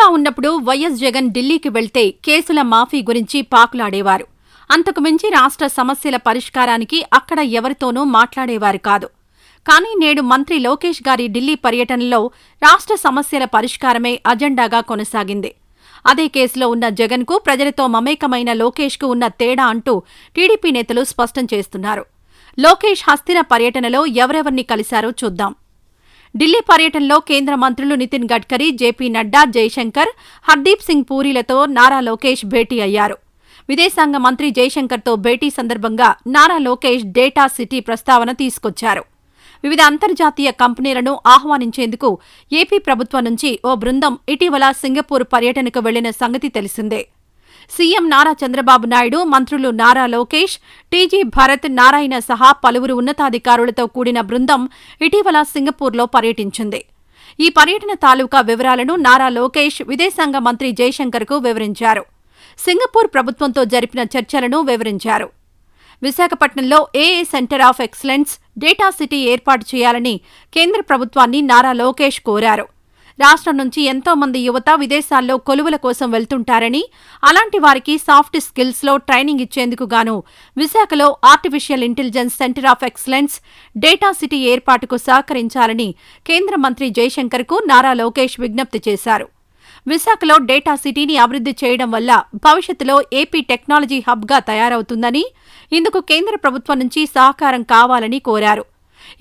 మంత్రిగా ఉన్నప్పుడు వైఎస్ జగన్ ఢిల్లీకి వెళ్తే కేసుల మాఫీ గురించి పాకులాడేవారు. అంతకు మించి రాష్ట్ర సమస్యల పరిష్కారానికి అక్కడ ఎవరితోనూ మాట్లాడేవారు కాదు. కానీ నేడు మంత్రి లోకేష్ గారి ఢిల్లీ పర్యటనలో రాష్ట్ర సమస్యల పరిష్కారమే అజెండాగా కొనసాగింది. అదే కేసులో ఉన్న జగన్కు ప్రజలతో మమేకమైన లోకేష్కు ఉన్న తేడా అంటూ టీడీపీ నేతలు స్పష్టం చేస్తున్నారు. లోకేష్ హస్తిన పర్యటనలో ఎవరెవర్ని కలిశారో చూద్దాం. ఢిల్లీ పర్యటనలో కేంద్ర మంత్రులు నితిన్ గడ్కరీ, జేపీ నడ్డా, జైశంకర్, హర్దీప్ సింగ్ పూరీలతో నారా లోకేష్ భేటీ అయ్యారు. విదేశాంగ మంత్రి జైశంకర్తో భేటీ సందర్భంగా నారా లోకేష్ డేటా సిటీ ప్రస్తావన తీసుకొచ్చారు. వివిధ అంతర్జాతీయ కంపెనీలను ఆహ్వానించేందుకు ఏపీ ప్రభుత్వం నుంచి ఓ బృందం ఇటీవల సింగపూర్ పర్యటనకు వెళ్లిన సంగతి తెలిసిందే. సీఎం నారా చంద్రబాబు నాయుడు, మంత్రులు నారా లోకేష్, టీజీ భరత్, నారాయణ సహా పలువురు ఉన్నతాధికారులతో కూడిన బృందం ఇటీవల సింగపూర్లో పర్యటించింది. ఈ పర్యటన తాలూకా వివరాలను నారా లోకేష్ విదేశాంగ మంత్రి జైశంకర్కు వివరించారు. సింగపూర్ ప్రభుత్వంతో జరిపిన చర్చలను వివరించారు. విశాఖపట్నంలో ఏఏ centre of excellence, data city ఏర్పాటు చేయాలని కేంద్ర ప్రభుత్వాన్ని నారా లోకేష్ కోరారు. రాష్ట్రం నుంచి ఎంతో మంది యువత విదేశాల్లో కొలువుల కోసం వెళ్తుంటారని, అలాంటి వారికి సాఫ్ట్ స్కిల్స్లో ట్రైనింగ్ ఇచ్చేందుకు గాను విశాఖలో artificial intelligence centre of excellence, data city ఏర్పాటుకు సహకరించాలని కేంద్ర మంత్రి జైశంకర్కు నారా లోకేష్ విజ్ఞప్తి చేశారు. విశాఖలో డేటా సిటీని అభివృద్ధి చేయడం వల్ల భవిష్యత్తులో ఏపీ టెక్నాలజీ హబ్గా తయారవుతుందని, ఇందుకు కేంద్ర ప్రభుత్వం నుంచి సహకారం కావాలని కోరారు.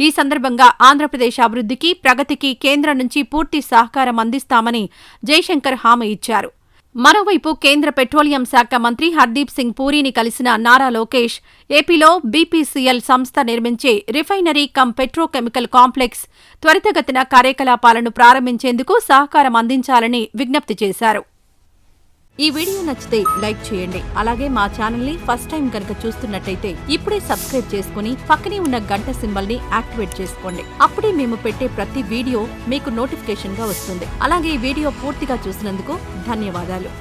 ఈ సందర్భంగా ఆంధ్రప్రదేశ్ అభివృద్ధికి, ప్రగతికి కేంద్రం నుంచి పూర్తి సహకారం అందిస్తామని జైశంకర్ హామీ ఇచ్చారు. మరోవైపు కేంద్ర పెట్రోలియం శాఖ మంత్రి హర్దీప్ సింగ్ పూరీని కలిసిన నారా లోకేష్ ఏపీలో బీపీసీఎల్ సంస్థ నిర్మించే రిఫైనరీ కమ్ పెట్రోకెమికల్ కాంప్లెక్స్ త్వరితగతిన కార్యకలాపాలను ప్రారంభించేందుకు సహకారం అందించాలని విజ్ఞప్తి చేశారు. ఈ వీడియో నచ్చితే లైక్ చేయండి. అలాగే మా ఛానల్ని ఫస్ట్ టైం కనుక చూస్తున్నట్టయితే ఇప్పుడే సబ్స్క్రైబ్ చేసుకుని పక్కనే ఉన్న గంట సింబల్ని యాక్టివేట్ చేసుకోండి. అప్పుడే మేము పెట్టే ప్రతి వీడియో మీకు నోటిఫికేషన్గా వస్తుంది. అలాగే ఈ వీడియో పూర్తిగా చూసినందుకు ధన్యవాదాలు.